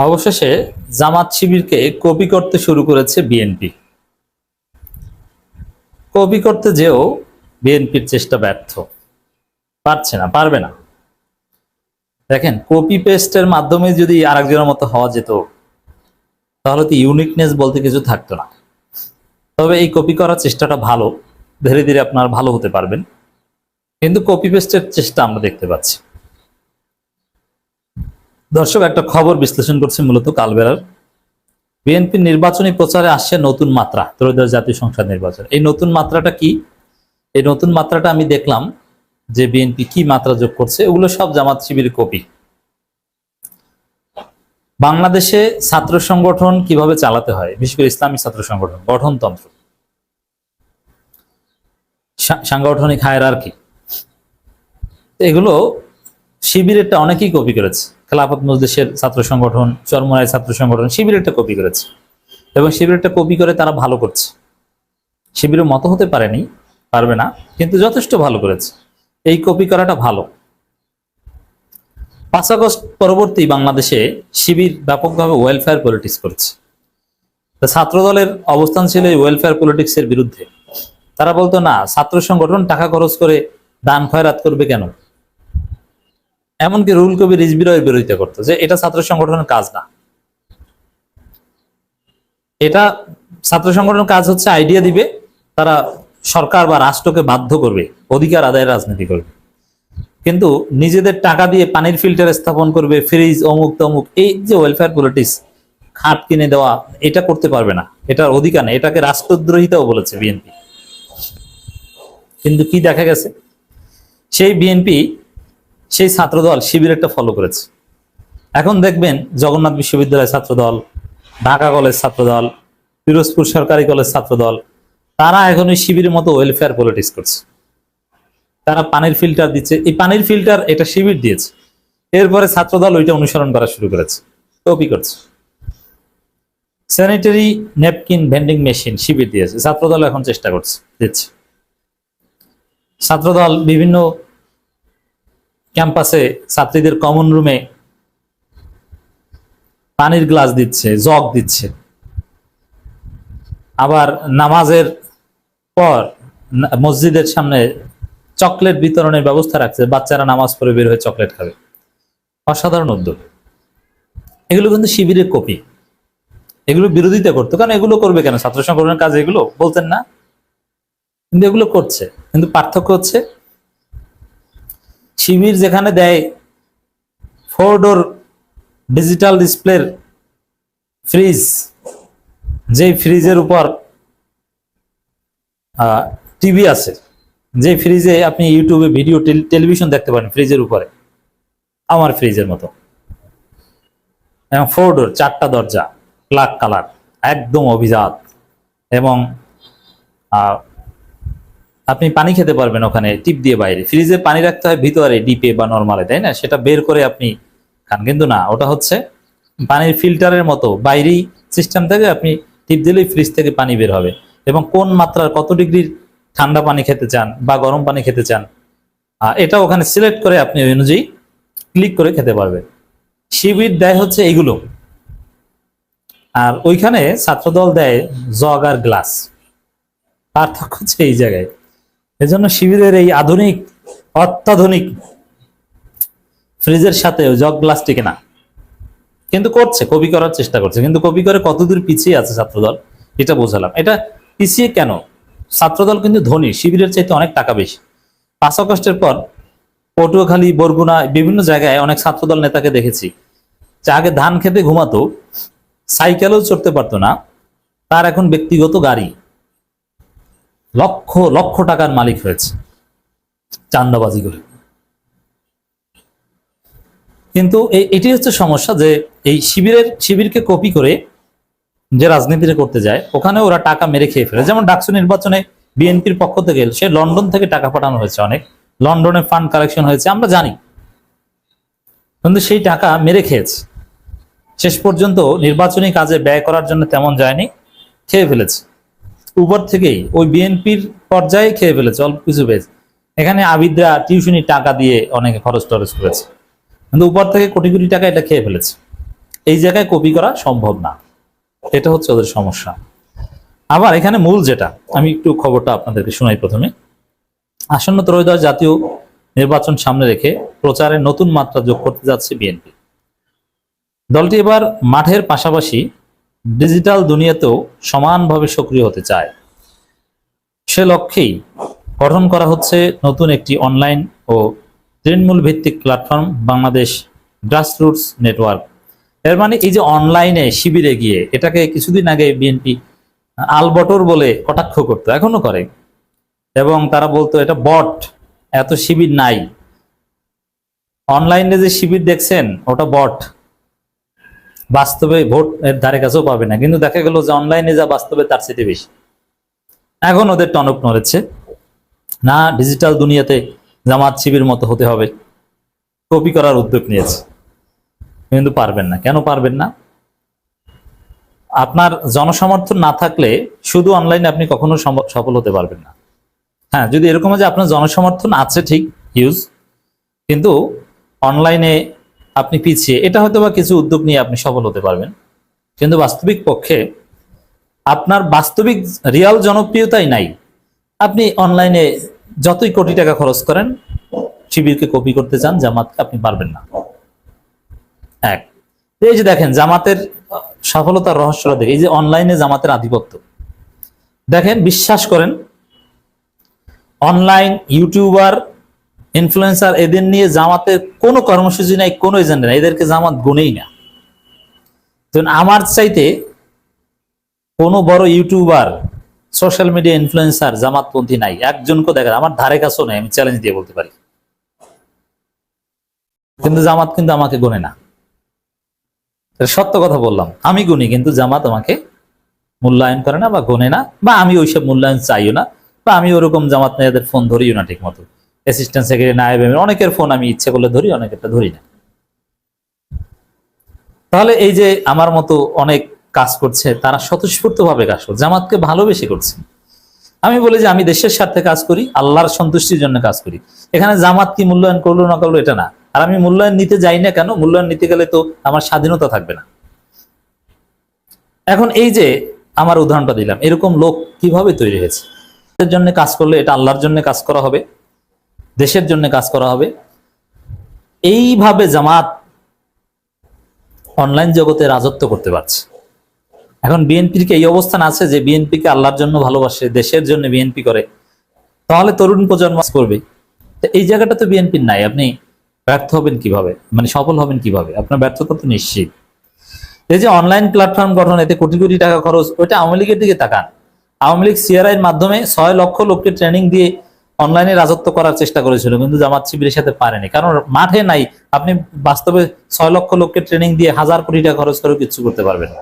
অবশেষে জামাত শিবিরকে কপি করতে শুরু করেছে বিএনপি। কপি করতে যেও বিএনপির চেষ্টা ব্যর্থ, পারবে না। দেখেন, কপি পেস্টের মাধ্যমে যদি আরেকজনের মতো হওয়া যেত তাহলে তো ইউনিকনেস বলতে কিছু থাকতো না। তবে এই কপি করার চেষ্টাটা ভালো, ধীরে ধীরে আপনারা ভালো হতে পারবেন, কিন্তু কপি পেস্টের চেষ্টা আমরা দেখতে পাচ্ছি। দর্শক, একটা খবর বিশ্লেষণ করছে মূলত কালবেলার। বিএনপির নির্বাচনী প্রচারে আসছে নতুন মাত্রা, ত্রয়োদশ জাতীয় সংসদ নির্বাচন। এই নতুন মাত্রাটা কি? এই নতুন মাত্রাটা আমি দেখলাম যে বিএনপি কি মাত্রা যোগ করছে, ওগুলো সব জামাত শিবিরের কপি। বাংলাদেশে ছাত্র সংগঠন কিভাবে চালাতে হয়, বিশেষ করে ইসলামী ছাত্র সংগঠন, গঠনতন্ত্র, সাংগঠনিক হায়ারার্কি, এগুলো শিবিরেরটা অনেকেই কপি করেছে। খেলাফত মজলিসের ছাত্র সংগঠন, চরমোনাই ছাত্র সংগঠন শিবিরেরটা কপি করেছে, এবং শিবিরেরটা কপি করে তারা ভালো করছে। শিবিরের মতো হতে পারবে না, কিন্তু যথেষ্ট ভালো করেছে। এই কপি করাটা ভালো। 5 আগস্ট পরবর্তী বাংলাদেশে শিবির ব্যাপকভাবে ওয়েলফেয়ার পলিটিক্স করছে। ছাত্র দলের অবস্থান ছিল এই ওয়েলফেয়ার পলিটিক্স এর বিরুদ্ধে। তারা বলতো না, ছাত্র সংগঠন টাকা খরচ করে দান খয়রাত করবে কেন, এমনকি রুহুল কবির রিজভীর বিরোধিতা করতো যে এটা ছাত্র সংগঠনের কাজ না। এটা ছাত্র সংগঠনের কাজ হচ্ছে আইডিয়া দিবে, তারা সরকার বা রাষ্ট্রকে বাধ্য করবে, অধিকার আদায়ের রাজনীতি করবে, কিন্তু নিজেদের টাকা দিয়ে পানির ফিল্টার স্থাপন করবে, ফ্রিজ, অমুক তমুক, এই যে ওয়েলফেয়ার পলিটিক্স, খাট কিনে দেওয়া, এটা করতে পারবে না, এটার অধিকার নেই। এটাকে রাষ্ট্রদ্রোহিতাও বলেছে বিএনপি। কিন্তু কি দেখা গেছে, সেই বিএনপি, সেই ছাত্রদল শিবিরেরটা ফলো করেছে। এখন দেখবেন জগন্নাথ বিশ্ববিদ্যালয় ছাত্রদল, ঢাকা কলেজ ছাত্রদল, পিরোজপুর সরকারি কলেজ ছাত্রদল, তারা এখন ওই শিবিরের মতো ওয়েলফেয়ার পলিটিক্স করছে। তারা পানির ফিল্টার দিচ্ছে, এই পানির ফিল্টার এটা শিবির দিয়েছে, এরপরে ছাত্রদল ওইটা অনুসরণ করা শুরু করেছে, কপি করছে। স্যানিটারি ন্যাপকিন ভেন্ডিং মেশিন শিবির দিয়েছে, ছাত্রদল এখন চেষ্টা করছে, দিচ্ছে। ছাত্রদল বিভিন্ন ক্যাম্পাসে ছাত্রীদের কমন রুমে পানির গ্লাস দিচ্ছে, জগ দিচ্ছে। আবার নামাজের পর মসজিদের সামনে চকলেট বিতরণের ব্যবস্থা রাখছে, বাচ্চারা নামাজ পড়ে বের হয়ে চকলেট খাবে। অসাধারণ উদ্যোগ। এগুলো কিন্তু শিবিরের কপি। এগুলো বিরোধিতা করতো, কারণ এগুলো করবে কেন, ছাত্র সংগঠনের কাজ এগুলো বলতেন না, কিন্তু এগুলো করছে। কিন্তু পার্থক্য হচ্ছে, শিবির যেখানে দেয় 4 ডোর ডিজিটাল ডিসপ্লের ফ্রিজ, যেই ফ্রিজের উপর টিভি আছে, যে ফ্রিজে আপনি ইউটিউবে ভিডিও টেলিভিশন দেখতে পারেন, ফ্রিজের উপরে, আমার ফ্রিজের মতো, এবং 4 ডোর, 4টা দরজা, ব্ল্যাক কালার, একদম অভিজাত, এবং আপনি পানি খেতে পারবেন ওখানে টিপ দিয়ে। বাইরে ফ্রিজে পানি রাখতে হয় ভিতরে ডিপে বা নর্মালে, তাই না, সেটা বের করে আপনি খান। কিন্তু না, ওটা হচ্ছে পানির ফিল্টারের মতো, বাইরেই সিস্টেম থেকে আপনি টিপ দিলেই ফ্রিজ থেকে পানি বের হবে, এবং কোন মাত্রার কত ডিগ্রির ঠান্ডা পানি খেতে চান বা গরম পানি খেতে চান, এটা ওখানে সিলেক্ট করে আপনি ওই অনুযায়ী ক্লিক করে খেতে পারবেন। শিবির দেয় হচ্ছে এইগুলো, আর ওইখানে ছাত্রদল দেয় জগ আর গ্লাস। পার্থক্য হচ্ছে এই জায়গায়। এজন্য শিবিরের এই আধুনিক, অত্যাধুনিক ফ্রিজের সাথে জগ গ্লাস টিকে না, কিন্তু করছে, কপি করার চেষ্টা করছে। কিন্তু কপি করে কতদূর পিছিয়ে আছে ছাত্রদল, এটা বোঝালাম। এটা পিছিয়ে কেন, ছাত্রদল কিন্তু ধনী, শিবিরের চাইতে অনেক টাকা বেশি। 5 আগস্টের পর পটুয়াখালী, বরগুনা, বিভিন্ন জায়গায় অনেক ছাত্রদল নেতাকে দেখেছি যে আগে ধান খেতে ঘুমাতো, সাইকেলেও চড়তে পারতো না, তার এখন ব্যক্তিগত গাড়ি, লক্ষ লক্ষ টাকার মালিক হয়েছে চাঁদাবাজি করে। কিন্তু এটি হচ্ছে সমস্যা, যে এই শিবিরকে কপি করে যে রাজনীতিটা করতে যায়, ওখানে ওরা টাকা মেরে খেয়ে ফেলে। যেমন ডাকসু নির্বাচনে বিএনপির পক্ষ থেকে সে লন্ডন থেকে টাকা পাঠানো হয়েছে, অনেক লন্ডনে ফান্ড কালেকশন হয়েছে, আমরা জানি, কিন্তু সেই টাকা মেরে খেয়েছে। শেষ পর্যন্ত নির্বাচনী কাজে ব্যয় করার জন্য তেমন যায়নি, খেয়ে ফেলেছে। উপর থেকেই ওই বিএনপির পর্যায়ে খেয়ে ফেলেছে, অল্প কিছু পেয়েছে। এখানে আবিদরা টিউশনি টাকা দিয়ে অনেকে খরচ টরচ করেছে, কিন্তু উপর থেকে কোটি কোটি টাকা এটা খেয়ে ফেলেছে। এই জায়গায় কপি করা সম্ভব না, এটা হচ্ছে ওদের সমস্যা। আবার এখানে মূল যেটা, আমি একটু খবরটা আপনাদেরকে শোনাই প্রথমে। আসন্ন ত্রয়োদশ জাতীয় নির্বাচন সামনে রেখে প্রচারে নতুন মাত্রা যোগ করতে যাচ্ছে বিএনপি। দলটি এবার মাঠের পাশাপাশি ডিজিটাল দুনিয়াতেও সমানভাবে সক্রিয় হতে চায়। সে লক্ষ্যেই গঠন করা হচ্ছে নতুন একটি অনলাইন ও তৃণমূল ভিত্তিক প্ল্যাটফর্ম, বাংলাদেশ গ্রাসরুটস নেটওয়ার্ক। এর মানে এই যে অনলাইনে শিবিরে গিয়ে, এটাকে কিছুদিন আগে বিএনপি আলবটর বলে কটাক্ষ করতো, এখনো করে, এবং তারা বলতো এটা বট, এত শিবির নাই, অনলাইনে যে শিবির দেখছেন ওটা বট, বাস্তবে ভোট এর ধারে কাছেও পাবে না। কিন্তু দেখা গেল যে অনলাইনে যা বাস্তবে তার চেয়ে বেশি। এখন ওদের টনক নড়েছে, না ডিজিটাল দুনিয়াতে জামাত শিবির মতো হতে হবে, কপি করার উদ্যোগ নিয়েছে। কিন্তু পারবেন না। কেন পারবেন না? আপনার জনসমর্থন না থাকলে শুধু অনলাইনে আপনি কখনো সফল হতে পারবেন না। হ্যাঁ, যদি এরকম যে আপনার জনসমর্থন আছে ঠিক, হিউজ, কিন্তু অনলাইনে আপনি পিছিয়ে, এটা হয়তো বা কিছু উদ্যোগ নিয়ে আপনি সফল হতে পারবেন। কিন্তু বাস্তবিক পক্ষে আপনার বাস্তবিক রিয়াল জনপ্রিয়তাই নাই। আপনি অনলাইনে যতই কোটি টাকা খরচ করেন, শিবিরকে কপি করতে চান, জামাতকে আপনি পারবেন না। এক, এই যে দেখেন জামাতের সফলতার রহস্যটা দেখে, এই যে অনলাইনে জামাতের আধিপত্য দেখেন, বিশ্বাস করেন, অনলাইন ইউটিউবার, ইনফ্লুয়েন্সার, এদের নিয়ে জামাতের কোনো কর্মসূচি নাই, কোনো এজেন্ডা নাই, এদেরকে জামাত গুনেই না। আমার চাইতে কোনো বড় ইউটিউবার, সোশ্যাল মিডিয়া ইনফ্লুয়েন্সার জামাতপন্থী নাই, একজনকে দেখা আমার ধারে কাছেও নাই, আমি চ্যালেঞ্জ দিয়ে বলতে পারি। কিন্তু জামাত কিন্তু আমাকে গুনে না, সত্য কথা বললাম, আমি গুনি, কিন্তু জামাত আমাকে মূল্যায়ন করে না বা গুনে না, বা আমি ওইসব মূল্যায়ন চাইও না, বা আমি ওরকম জামাত মেয়েদের ফোন ধরিও না ঠিক মতো। অ্যাসিস্ট্যান্ট সেক্রেটারি, নায়েব এমএলএ, অনেকের ফোন আমি ইচ্ছে করলে ধরি, অনেকেরটা ধরি না। তাহলে এই যে আমার মতো অনেক কাজ করছে, তারা স্বতঃস্ফূর্ত ভাবে কাজ করছে, জামাতকে ভালোবেসে করছে। আমি বলি যে আমি দেশের স্বার্থে কাজ করি, আল্লাহর সন্তুষ্টির জন্য কাজ করি। এখানে জামাত কি মূল্যায়ন করলো না করলো এটা না। আর আমি মূল্যায়ন নিতে যাই না কেন? মূল্যায়ন নিতে গেলে তো আমার স্বাধীনতা থাকবে না। এখন এই যে আমার উদাহরণটা দিলাম, এরকম লোক কিভাবে তৈরি হয়েছে? দেশের জন্য কাজ করলে এটা আল্লাহর জন্য কাজ করা হবে, দেশের জন্য কাজ করা হবে। এইভাবে জামাত অনলাইন জগতে রাজত্ব করতে পারছে। এখন বিএনপির কি এই অবস্থান আছে যে বিএনপিকে আল্লাহর জন্য ভালোবাসে, দেশের জন্য বিএনপি করে, তাহলে তরুণ প্রজন্ম করবে? এই জায়গাটা তো বিএনপির নাই। আপনি ব্যর্থ হবেন কিভাবে, মানে সফল হবেন কিভাবে? আপনার ব্যর্থতা তো নিশ্চিত। এই যে অনলাইন প্ল্যাটফর্ম গঠন, এতে কোটি কোটি টাকা খরচ, ওইটা আওয়ামী লীগের দিকে তাকান। আওয়ামী লীগ সিআরআই এর মাধ্যমে 6 লক্ষ লোককে ট্রেনিং দিয়ে অনলাইনে রাজত্ব করার চেষ্টা করেছিল, কিন্তু জামাত শিবিরের সাথে পারেনি, কারণ মাঠে নাই। আপনি বাস্তবে 6 লক্ষ লোককে ট্রেনিং দিয়ে 1000 কোটি টাকা খরচ করে কিছু করতে পারবেন না।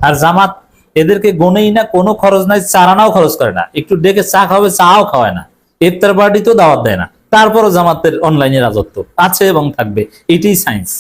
আর জামাত এদেরকে গনেই না, কোনো খরচ নাই, চারানাও খরচ করে না, একটু ডেকে চা খাবে, চাও খাওয়ায় না, ইফতার পার্টিতেও দাওয়াত দেয় না, তারপরও জামাতের অনলাইনে রাজত্ব আছে এবং থাকবে। এটাই সায়েন্স।